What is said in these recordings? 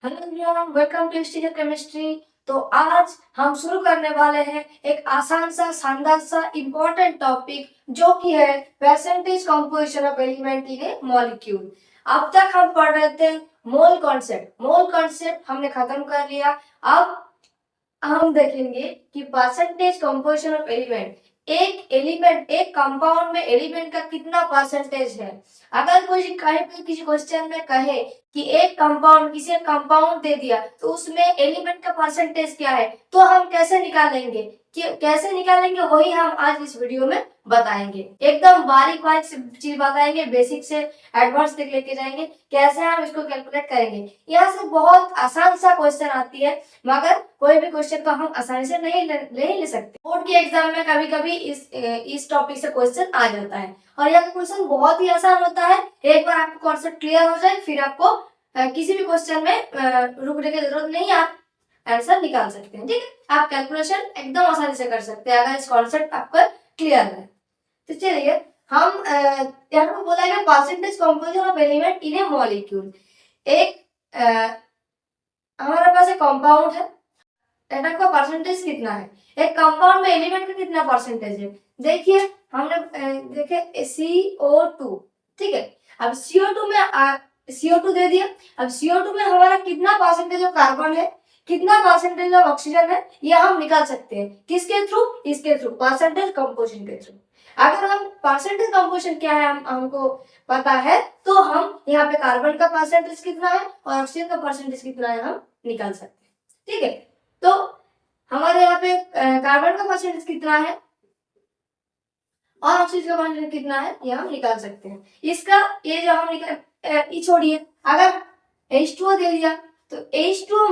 Hello everyone, welcome to stereo chemistry. तो आज हम शुरू करने वाले हैं एक आसान सा शानदार सा इम्पोर्टेंट टॉपिक जो कि है percentage composition of element in A molecule. अब तक हम पढ़ रहे थे मोल कॉन्सेप्ट हमने खत्म कर लिया। अब हम देखेंगे कि परसेंटेज कंपोजिशन ऑफ एलिमेंट एक कंपाउंड में एलिमेंट का कितना परसेंटेज है। अगर कोई कहीं पे किसी क्वेश्चन में कहे कि एक कंपाउंड किसी कंपाउंड दे दिया तो उसमें एलिमेंट का परसेंटेज क्या है, तो हम कैसे निकालेंगे वही हम आज इस वीडियो में बताएंगे। एकदम बारीक बारीक चीज बताएंगे, बेसिक से एडवांस तक लेके जाएंगे कैसे हम इसको कैलकुलेट करेंगे। यहाँ से बहुत आसान सा क्वेश्चन आती है, मगर कोई भी क्वेश्चन को हम आसानी से नहीं ले सकते। बोर्ड के एग्जाम में कभी कभी इस टॉपिक से क्वेश्चन आ जाता है और यह क्वेश्चन बहुत ही आसान होता है। एक बार आपको कॉन्सेप्ट क्लियर हो जाए फिर आपको किसी भी क्वेश्चन में रुकने की जरूरत नहीं है, आप आंसर निकाल सकते हैं। ठीक है, आप कैलकुलेशन एकदम आसानी से कर सकते हैं अगर इस कॉन्सेप्ट आपका क्लियर है। तो चलिए हम यहाँ पे बोला है percentage composition of element in A molecule. एक हमारे पास एक कंपाउंड है, एटम का परसेंटेज कितना है, एक कंपाउंड में एलिमेंट का कितना परसेंटेज है। देखिए हमने देखे CO2, ठीक है। अब CO2 में CO2 दे दिया। अब CO2 में हमारा कितना परसेंटेज ऑफ कार्बन है, कितना परसेंटेज ऑफ ऑक्सीजन है, ये हम निकाल सकते हैं। किसके थ्रू? इसके थ्रू, परसेंटेज कंपोजिशन के थ्रू। अगर हम परसेंटेज कंपोजिशन क्या है हमको पता है तो हम यहाँ पे कार्बन का परसेंटेज कितना है और ऑक्सीजन का परसेंटेज कितना है हम निकाल सकते हैं। ठीक है, तो हमारे यहाँ पे कार्बन का परसेंटेज कितना है और ऑक्सीजन का परसेंटेज कितना है ये हम निकाल सकते हैं। इसका ये जो हम ये छोड़िए, अगर H2O दे दिया तो H2O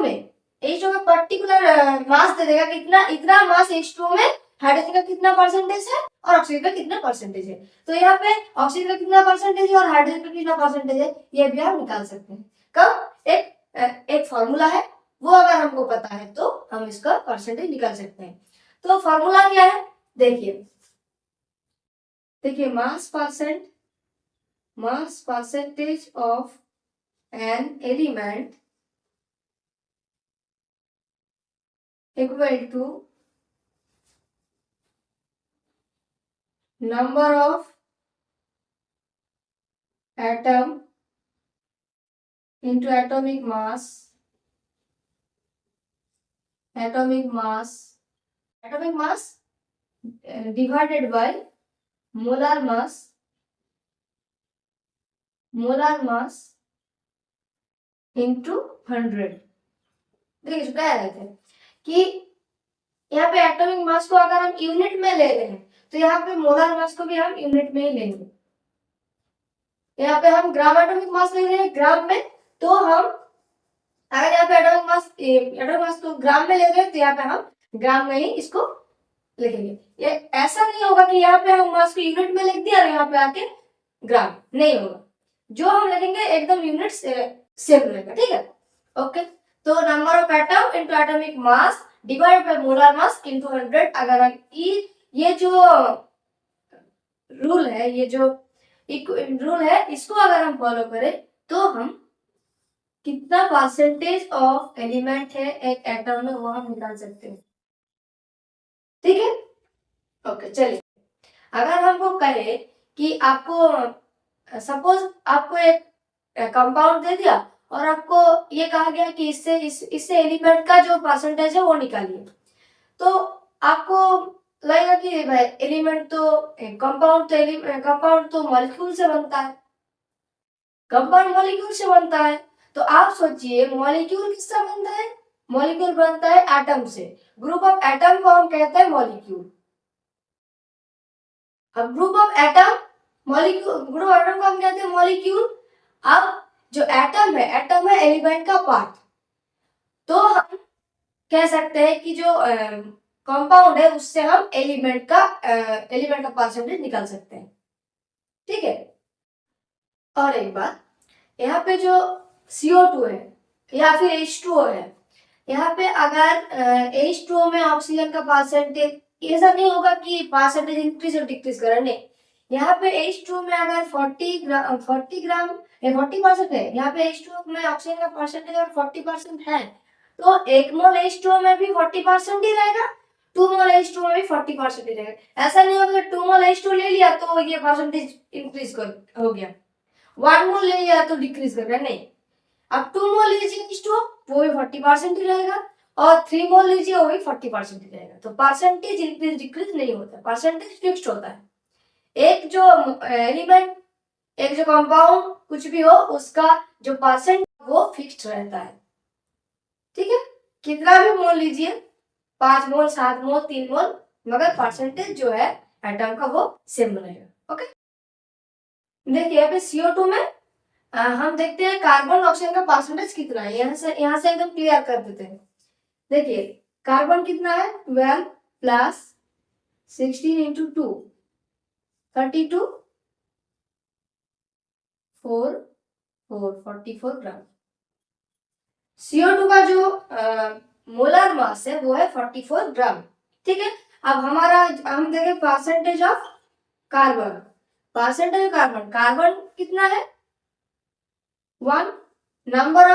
का पर्टिकुलर मास दे देगा कितना, इतना मास H2O में हाइड्रोजन का कितना परसेंटेज है और ऑक्सीजन का कितना परसेंटेज है। तो यहाँ पे ऑक्सीजन का कितना परसेंटेज है और हाइड्रोजन का कितना परसेंटेज है ये भी हम निकाल सकते हैं। कब? एक फॉर्मूला है, वो अगर हमको पता है तो हम इसका परसेंटेज निकाल सकते हैं। तो फॉर्मूला क्या है, देखिए mass percentage of an element equal to number of atom into atomic mass divided by molar mass into 100। देखिए क्या रहते हैं कि यहाँ पे एटॉमिक मास को अगर हम यूनिट में ले रहे हैं तो यहाँ पे मोलर मास को भी हम यूनिट में ही लेंगे। यहाँ पे हम ग्राम एटॉमिक मास ले रहे हैं ग्राम में, तो हम अगर यहाँ पे एटॉमिक मास को ग्राम में ले रहे हैं तो यहाँ पे हम ग्राम में ही इसको लिखेंगे। ये ऐसा नहीं होगा कि यहाँ पे हम मास को यूनिट में लिख दिया और यहाँ पे आके ग्राम, नहीं होगा। जो हम लिखेंगे एकदम यूनिट सेम रहेगा। ठीक है, ओके। तो number of atom into atomic mass divide by molar mass into 100। अगर हम ये जो रूल है, इसको अगर हम फॉलो करें तो हम कितना परसेंटेज ऑफ एलिमेंट है एक एटम में वो हम निकाल सकते हैं। ठीक है, ओके। चलिए अगर हमको कहे कि आपको सपोज आपको एक कंपाउंड दे दिया और आपको ये कहा गया कि इससे एलिमेंट का जो परसेंटेज है वो निकालिए, तो आपको लगेगा कि भाई एलिमेंट तो कंपाउंड तो मॉलिक्यूल से बनता है, तो आप सोचिए मॉलिक्यूल किससे बनता है? मॉलिक्यूल बनता है एटम से। ग्रुप ऑफ एटम को हम कहते हैं मॉलिक्यूल। अब ग्रुप ऑफ एटम को हम कहते हैं मॉलिक्यूल। अब जो एटम है एलिमेंट का पार्ट, तो हम कह सकते हैं कि जो कंपाउंड है उससे हम एलिमेंट का परसेंटेज निकाल सकते हैं। ठीक है, और एक बात, यहाँ पे जो CO2 है या फिर H2O है, यहाँ पे अगर H2O में ऑक्सीजन का परसेंटेज, ऐसा नहीं होगा कि परसेंटेज इंक्रीज और डिक्रीज करें, नहीं, यहाँ पे H2 में अगर 40% है, यहाँ पे H2 में ऑक्सीजन का परसेंटेज अगर 40% है, तो 1 मोल H2 में भी 40% ही रहेगा, 2 मोल H2 में भी 40% ही रहेगा। ऐसा नहीं होगा कि 2 मोल H2 ले लिया तो ये परसेंटेज इंक्रीज हो गया, 1 मोल ले लिया तो डिक्रीज कर गया, नहीं। अब 2 मोल लीजिए H2, वो भी 40% ही रहेगा, और 3 मोल लीजिए, वो भी 40% ही रहेगा। तो परसेंटेज इंक्रीज डिक्रीज नहीं होता, परसेंटेज फिक्स्ड होता है। एक जो एलिमेंट, एक जो कंपाउंड कुछ भी हो, उसका जो परसेंट वो फिक्स्ड रहता है, ठीक है। कितना भी मोल लीजिए, 5 मोल, 7 मोल, 3 मोल, मगर परसेंटेज जो है एटम का वो सेम रहेगा। ओके, देखिए यहाँ पे CO2 में हम देखते हैं कार्बन ऑक्सीजन का परसेंटेज कितना है। यहाँ से एकदम क्लियर कर देते हैं। देखिए कार्बन कितना है, 12 प्लस 16 इंटू 2, 32, 44 ग्राम। CO2 का जो मोलर मास है वो है 44 ग्राम, ठीक है। अब हम देखें परसेंटेज ऑफ कार्बन, कार्बन कितना है, 1, number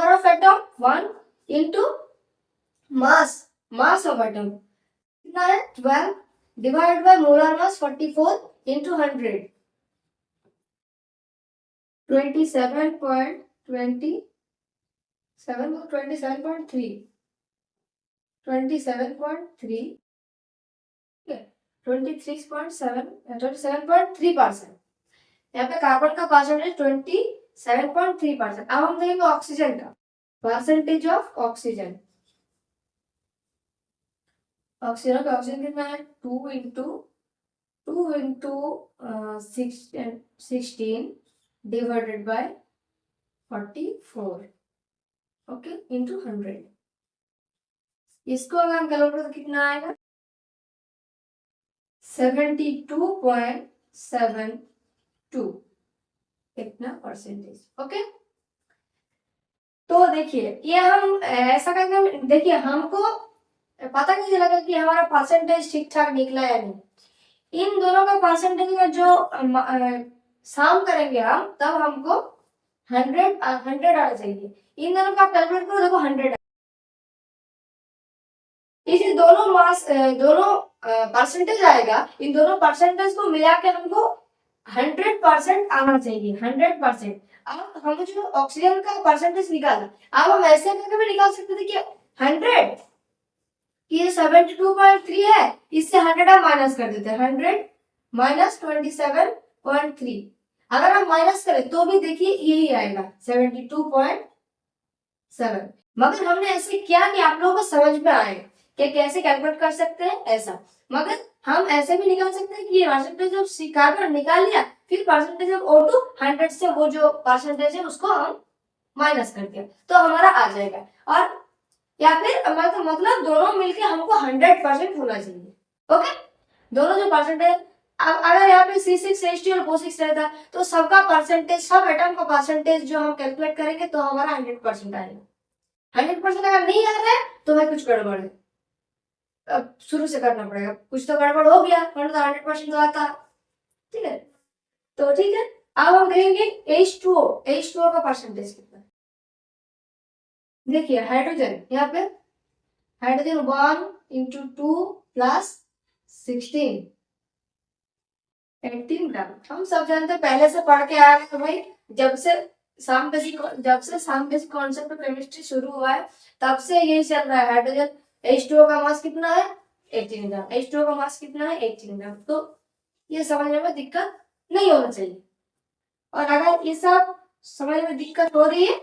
of atom 1 into mass of atom कितना है, 12 divide by molar mass 44 into 100, 27.3, 27.3%। यहाँ पे कार्बन का परसेंटेज 27.3%। अब हम देखेंगे ऑक्सीजन का परसेंटेज ऑफ ऑक्सीजन कितना है, 2 into 16 divided by 44, okay, into 100। इसको अगर हम कैलकुलेट तो कितना आएगा, 72.72 इतना परसेंटेज। ओके, तो देखिए ये हम ऐसा करके, देखिए हमको पता कैसे लगा कि हमारा परसेंटेज ठीक ठाक निकला या नहीं। इन दोनों का परसेंटेज का जो सम करेंगे हम, तब हमको 100 आना चाहिए। इन दोनों का कैलकुलेट करो, देखो 100। इसे दोनों परसेंटेज आएगा, इन दोनों परसेंटेज को मिला के हमको 100% आना चाहिए, 100%। अब हम जो ऑक्सीजन का परसेंटेज निकाला, अब हम ऐसे करके भी निकाल सकते थे कि 100, ये 72.3 है, इससे 100 हम माइनस कर देते हैं, 100 माइनस 27.3। अगर हम माइनस करें तो भी देखिए यही आएगा 72.7। मगर हमने ऐसे किया कि आप लोगों को समझ में आए कि कैसे कैलकुलेट कर सकते हैं ऐसा। मगर हम ऐसे भी निकाल सकते हैं कि ये परसेंटेज ऑफ कार्बन निकाल लिया, फिर परसेंटेज ऑफ O2 100 से वो जो परसेंटेज है उसको हम माइनस कर दिया, तो हमारा आ जाएगा। और या फिर मतलब दोनों मिलके हमको 100% होना चाहिए। ओके, दोनों जो परसेंटेज, अगर यहाँ पे C6H12 और O6 रहता तो सबका परसेंटेज, सब एटम का परसेंटेज जो हम कैलकुलेट करेंगे तो हमारा 100% आएगा। 100% अगर नहीं आ रहा है तो भाई कुछ गड़बड़ है, अब शुरू से करना पड़ेगा। कुछ तो गड़बड़ हो गया, वरना 100% तो आता, ठीक है। तो ठीक है, अब हम देखेंगे H2O का परसेंटेज कितना है। देखिए हाइड्रोजन, यहाँ पे हाइड्रोजन 1 इंटू 2 प्लस 16, 18 ग्राम। हम सब जानते हैं, पहले से पढ़ के आए तो भाई जब से साम बेसिक कॉन्सेप्ट ऑफ केमिस्ट्री शुरू हुआ है तब से यही चल रहा है। हाइड्रोजन H2O का मास कितना है, 18 ग्राम। H2O का मास कितना है, 18 ग्राम। तो ये समझने में दिक्कत नहीं होना चाहिए। और अगर ये सब समझ में दिक्कत हो रही है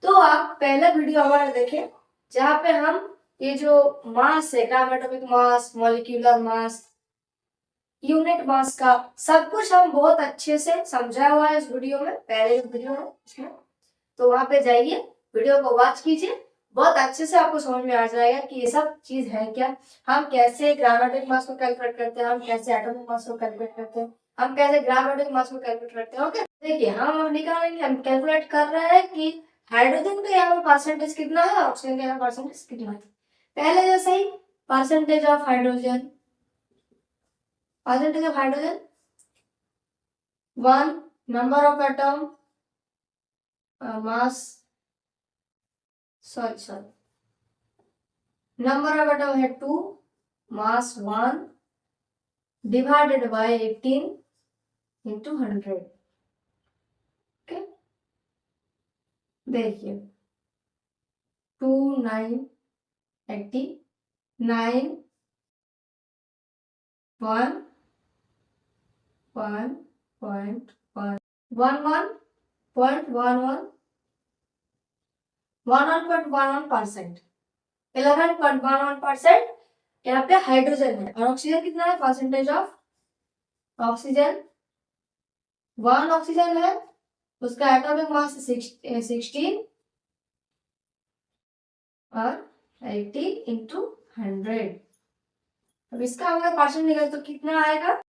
तो आप पहला वीडियो हमारा देखें, जहाँ पे हम ये जो मास है, gram atomic mass, molecular mass, unit mass का सब कुछ हम बहुत अच्छे से समझा हुआ है इस वीडियो में, पहले वीडियो है उसमें। तो वहां पे जाइए, वीडियो को वॉच कीजिए, बहुत अच्छे से आपको समझ में आ जाएगा कि ये सब चीज है क्या, हम कैसे ग्राम एटॉमिक मास को कैलकुलेट करते हैं, हम कैसे एटॉमिक मास को कैलकुलेट करते हैं, हम कैसे ग्राम एटॉमिक मास को कैलकुलेट करते हैं। ओके, देखिए हम निकालेंगे, हम कैलकुलेट कर रहे हैं कि हाइड्रोजन का यहाँ पे परसेंटेज कितना है, ऑक्सीजन का यहाँ परसेंटेज कितना है। पहले जैसे ही percentage of hydrogen 1 number of atom, mass, sorry, number of atom है 2, mass 1 divided by 18 into 100. Okay, देखिए 2 9 80 9 1 1.1 11.11 11.11%, 11.11% यहाँ पे हाइड्रोजन है। और ऑक्सीजन कितना है? परसेंटेज ऑफ ऑक्सीजन, 1 ऑक्सीजन है, उसका एटॉमिक मास 16 और 80 इंटू 100। अब इसका हमें परसेंट निकाले तो कितना आएगा?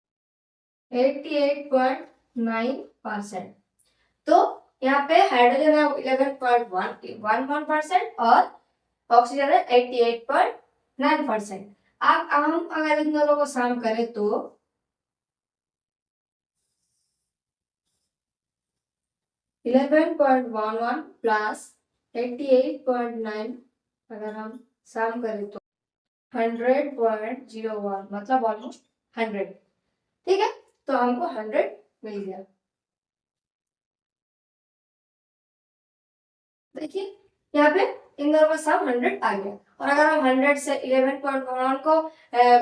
88.9%। तो यहाँ पे हाइड्रोजन है 11.11% और ऑक्सीजन है 88.9%। अब हम अगर इन दोनों को सम करें तो 11.11 प्लस 88.9 अगर हम सम करें तो 100.01, मतलब ऑलमोस्ट 100। ठीक है, तो हमको 100 मिल गया। देखिए यहाँ पे इन दोनों का सम 100 आ गया। और अगर हम 100 से 11.11 को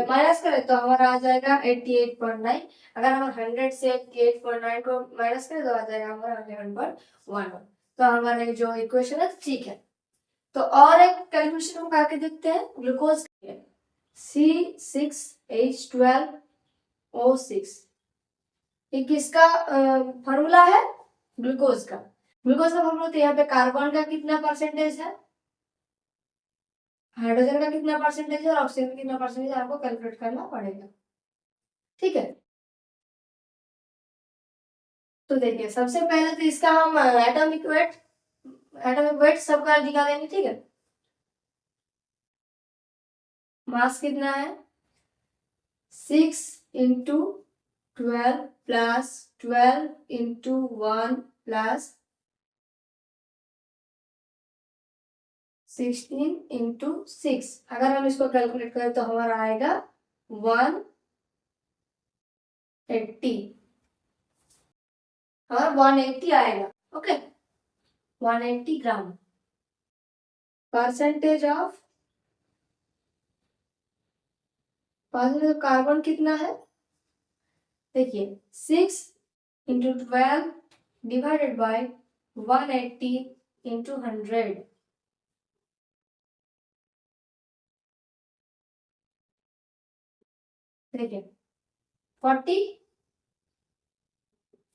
माइनस करें तो हमारा आ जाएगा 88.9। अगर हम 100 से 88.9 को माइनस करें तो आ जाएगा हमारा 11.11। तो हमारा जो इक्वेशन है ठीक है। तो और एक कैलकुलेशन हम करके देखते हैं ग्लूकोज के। C6H12O6 ये किसका फॉर्मूला है? ग्लूकोज का। ग्लूकोज का फॉर्मूला, तो यहाँ पे कार्बन का कितना परसेंटेज है, हाइड्रोजन का कितना परसेंटेज है और ऑक्सीजन का कितना परसेंटेज है, आपको कैलकुलेट करना पड़ेगा। ठीक है, तो देखिए सबसे पहले तो इसका हम एटॉमिक वेट सबका निकालेंगे। ठीक है, मास कितना है? 6 into 12 plus 12 into 1 plus 16 into 6। अगर हम इसको कैलकुलेट करें तो हमारा आएगा 180 और 180 आएगा। Okay, 180 gram. Percentage of carbon कितना है? देखिए 6 इंटू 12 डिवाइडेड बाय 180 इंटू 100। देखिए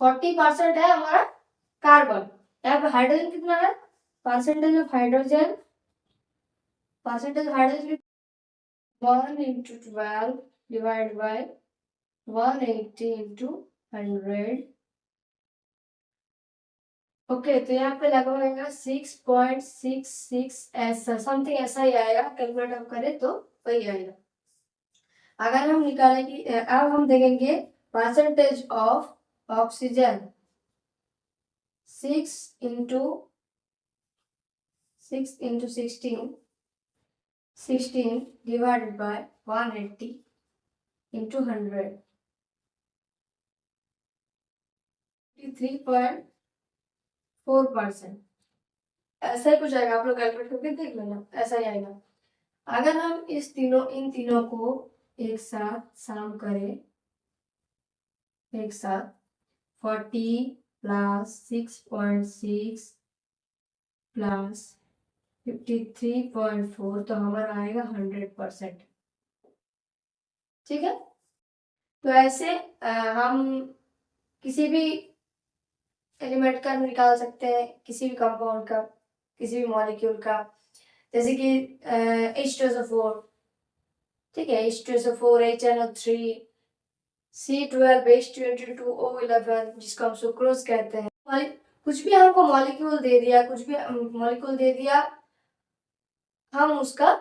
40% है हमारा कार्बन। यहाँ पे हाइड्रोजन कितना है? Percentage of hydrogen 1 into 12 divide by 180 into 100। Okay, तो यहाँ पे लगभग आएगा 6.66 ऐसा समथिंग, ऐसा ही आएगा। कैलकुलेट हम करें तो वही आएगा। अगर हम निकालेंगे, अब हम देखेंगे percentage of oxygen 6 into 16 divided by 180 into 100, 3.4%। ऐसा ही कुछ आएगा, आप लोग कैलकुलेट करके देख लेना, ऐसा ही आएगा। अगर हम इन तीनों को एक साथ सम करें, एक साथ 40 प्लस 6.6 प्लस 53.4 तो हमारा आएगा 100%। ठीक है, तो ऐसे हम किसी भी एलिमेंट का निकाल सकते हैं, किसी भी कंपाउंड का, किसी भी मॉलिक्यूल का। जैसे कि H2SO4, ठीक है, H2SO4 HNO3 C12 H22O11 जिसको हम सुक्रोज कहते हैं। कुछ भी हमको मॉलिक्यूल दे दिया, हम उसका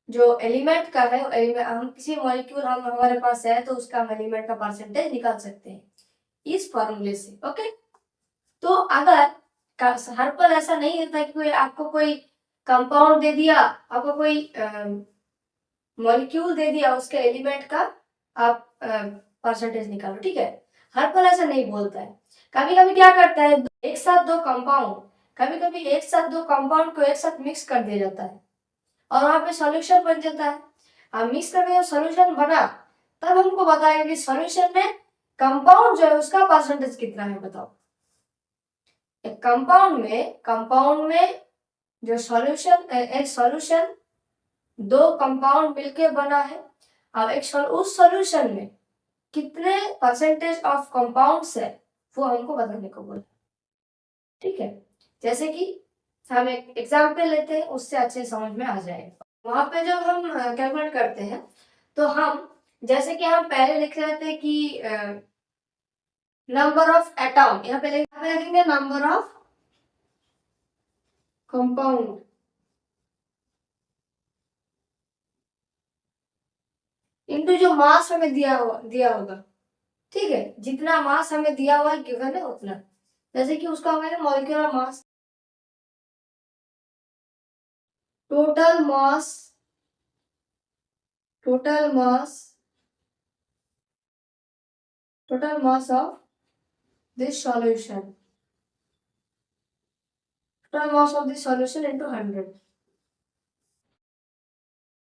जो एलिमेंट का है, हम किसी मॉलिक्यूल हमारे पास है तो उसका हम एलिमेंट का परसेंटेज निकाल सकते हैं। इस फॉर्मूले से। ओके, तो अगर हर पल ऐसा नहीं होता कि कोई आपको कोई कंपाउंड दे दिया, आपको कोई मॉलिक्यूल दे दिया, उसके एलिमेंट का आप परसेंटेज निकालो, ठीक है। हर पल ऐसा नहीं बोलता है, कभी कभी क्या करता है, एक साथ दो कंपाउंड, कभी कभी एक साथ दो कंपाउंड को एक साथ मिक्स कर दिया जाता है और वहां पे सॉल्यूशन बन जाता है। अब मिक्स करके जो सॉल्यूशन बना, तब हमको बताएगा कि सॉल्यूशन में कंपाउंड जो है उसका परसेंटेज कितना है, बताओ। एक कंपाउंड में जो सॉल्यूशन, एक सॉल्यूशन दो कंपाउंड मिलके बना है। अब उस सॉल्यूशन में कितने परसेंटेज ऑफ कंपाउंड्स है वो हमको बताने को बोला, ठीक है। जैसे कि हम एक एग्जांपल लेते हैं, उससे अच्छे समझ में आ जाएगा। वहां पे जब हम कैलकुलेट करते हैं तो हम, जैसे कि हम पहले लिख रहे थे कि नंबर ऑफ एटॉम, यहाँ पे लिखेंगे नंबर ऑफ कंपाउंड इनटू जो मास हमें दिया होगा, ठीक है। जितना मास हमें दिया हुआ है गिवन है उतना, जैसे कि उसका हमें molecular mass, total mass of this solution, total mass of this solution into 100।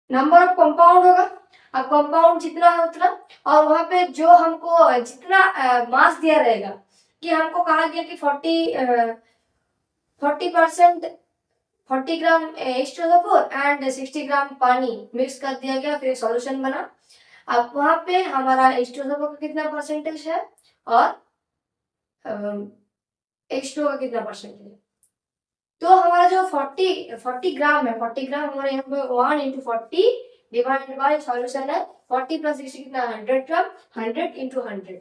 Number of compound होगा, अब कंपाउंड जितना है उतना, और वहां पे जो हमको जितना मास दिया रहेगा, कि हमको कहा गया कि 40 ग्राम H2SO4 एंड 60 ग्राम पानी मिक्स कर दिया गया, फिर सॉल्यूशन बना। अब वहां पे हमारा H2SO4 का कितना परसेंटेज है और H2O का कितना परसेंटेज है, तो हमारा जो 40 ग्राम है, 40 ग्राम हमारे यहाँ पे 1 into 40 डिवाइडेड बाय सॉल्यूशन है 40 प्लस 60 कितना 100 ग्राम, 100 into 100,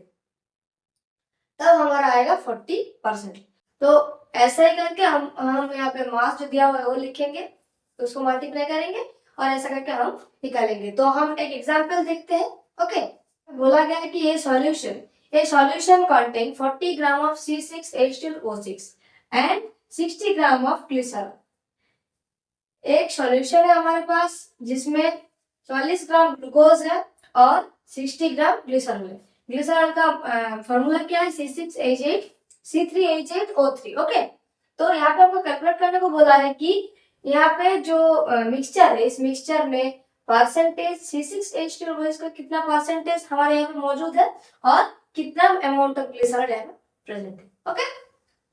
तब हमारा आएगा 40%। तो ऐसा ही करके हम यहाँ पे मास जो दिया हुआ है वो लिखेंगे, उसको मल्टीप्लाई करेंगे और ऐसा करके हम निकालेंगे। तो हम एक एग्जांपल देखते हैं। ओके, बोला गया है कि ये solution contain 40 gram of C6H12O6 and 60 gram of glycerol. एक सॉल्यूशन है हमारे पास जिसमें 40 ग्राम ग्लूकोज है और 60 ग्राम ग्लिसरॉल है। ग्लिसरॉल का फॉर्मूला क्या है, C3H8O3। ओके, तो यहाँ पे हमको कैलकुलेट करने को बोला है कि यहाँ पे जो मिक्सचर है, इस मिक्सचर में परसेंटेज C6H12O6 का कितना परसेंटेज हमारे यहाँ पे मौजूद है और कितना अमाउंट ऑफ ग्लिसरॉल यहाँ पे प्रेजेंट है। ओके,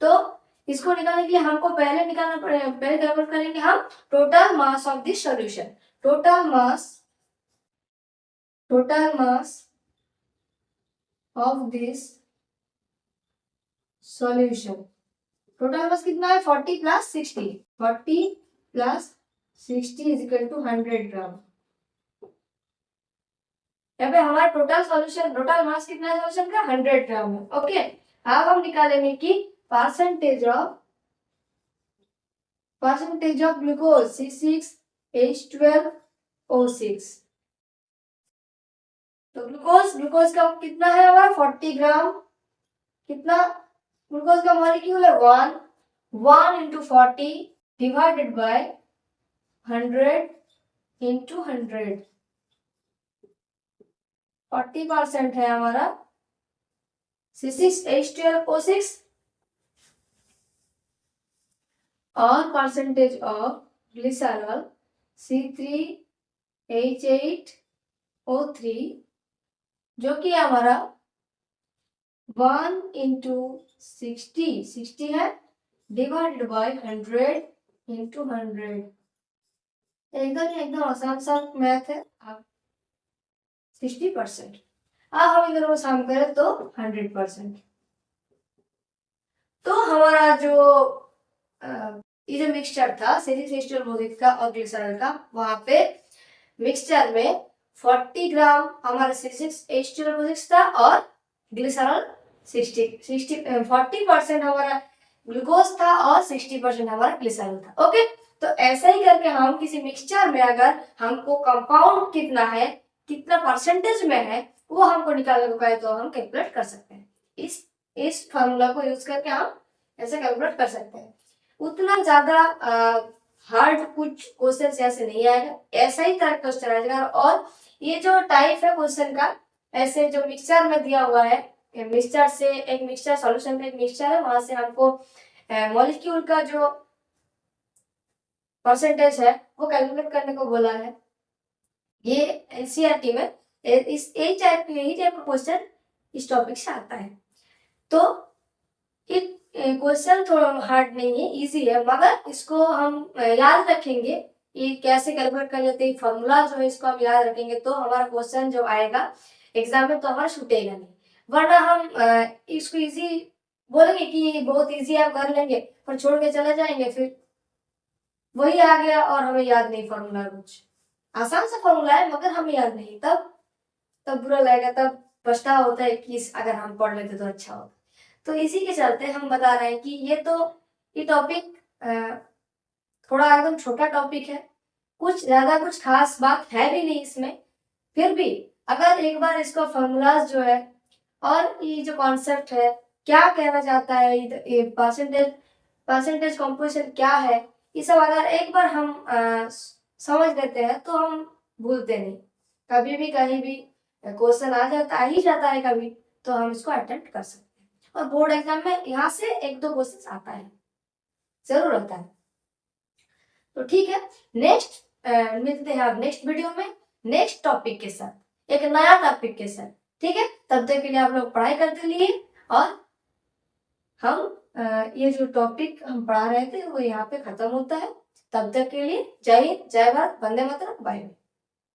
तो इसको निकालने के लिए हमको पहले कैलकुलेट करेंगे हम total mass of this solution. Total mass of this solution, total mass कितना है 40 plus 60, 40 plus 60 is equal to 100 gram. यहाँ पे हमारा टोटल मास कितना है सॉल्यूशन का 100 ग्राम है। ओके, अब हम निकालेंगे कि परसेंटेज ऑफ ग्लूकोज C6H12O6। तो ग्लूकोज का कितना है हमारा 40 ग्राम, कितना ग्लूकोज का मॉलिक्यूल है 1 into 40 डिवाइडेड बाय 100 into 100, 40% है हमारा C6H12O6 और परसेंटेज ऑफ ग्लिसरॉल C3H8O3 जो कि हमारा 1 into 60 है डिवाइडेड बाय 100 into 100। एकदम आसान सा मैथ है। 60%, अब हम इधर को सम करें तो 100%। तो हमारा जो ये जो मिक्सचर था C6H12O6 का और ग्लिसरॉल का, वहां पे मिक्सचर में 40 ग्राम हमारा C6H12O6 था और ग्लिसरॉल 40% हमारा ग्लूकोज था और 60% हमारा ग्लिसरॉल था। ओके, तो ऐसा ही करके हम किसी मिक्सचर में अगर हमको कंपाउंड कितना है, कितना परसेंटेज में है, वो हमको निकालने को कहे तो हम कैलकुलेट कर सकते हैं। इस इस फॉर्मूला को यूज करके हम ऐसे कैलकुलेट कर सकते हैं। उतना ज्यादा हार्ड कुछ क्वेश्चन ऐसे नहीं आएगा, ऐसा ही तरह क्वेश्चन आएगा। और ये जो टाइप है क्वेश्चन का, ऐसे जो मिक्सचर में दिया हुआ है, मिक्सचर से एक मिक्सचर, सॉल्यूशन में एक मिक्सचर है, वहां से हमको मॉलिक्यूल का जो परसेंटेज है वो कैलकुलेट करने को बोला है। ये एनसीईआरटी में यही टाइप का क्वेश्चन इस टॉपिक से आता है। तो ये क्वेश्चन थोड़ा हार्ड नहीं है, इजी है, मगर इसको हम याद रखेंगे, ये कैसे कैलकुलेट कर लेते हैं, फॉर्मूला जो है इसको हम याद रखेंगे तो हमारा क्वेश्चन जो आएगा एग्जाम में तो हमारा छूटेगा नहीं। वरना हम इसको इजी बोलेंगे कि बहुत इजी है, आप कर लेंगे, पर छोड़ के चले जाएंगे, फिर वही आ गया और हमें याद नहीं फॉर्मूला। कुछ आसान सा फॉर्मूला है मगर हमें याद नहीं, तब बुरा लगेगा, तब पछतावा होता है कि अगर हम पढ़ लेते तो अच्छा होता। तो इसी के चलते हम बता रहे हैं कि ये टॉपिक थोड़ा एकदम छोटा टॉपिक है, कुछ ज्यादा कुछ खास बात है भी नहीं इसमें। फिर भी अगर एक बार इसका फॉर्मूलाज जो है और ये जो कॉन्सेप्ट है, क्या कहना चाहता है, ये परसेंटेज कंपोजिशन क्या है, ये सब अगर एक बार हम समझ लेते हैं तो हम भूलते नहीं। कभी भी कहीं भी क्वेश्चन आ ही जाता है कभी, तो हम इसको अटेम्प्ट कर सकते हैं। और बोर्ड एग्जाम में यहाँ से 1-2 क्वेश्चन आता है, जरूर आता है। तो ठीक है, नेक्स्ट मिलते हैं आप नेक्स्ट वीडियो में नेक्स्ट टॉपिक के साथ, एक नया टॉपिक के साथ। ठीक है, तब तक के लिए आप लोग पढ़ाई करते रहिए, और हम ये जो टॉपिक हम पढ़ा रहे थे वो यहाँ पे खत्म होता है। तब तक के लिए जय हिंद, जय भारत, वंदे मातरम, बाय बाय।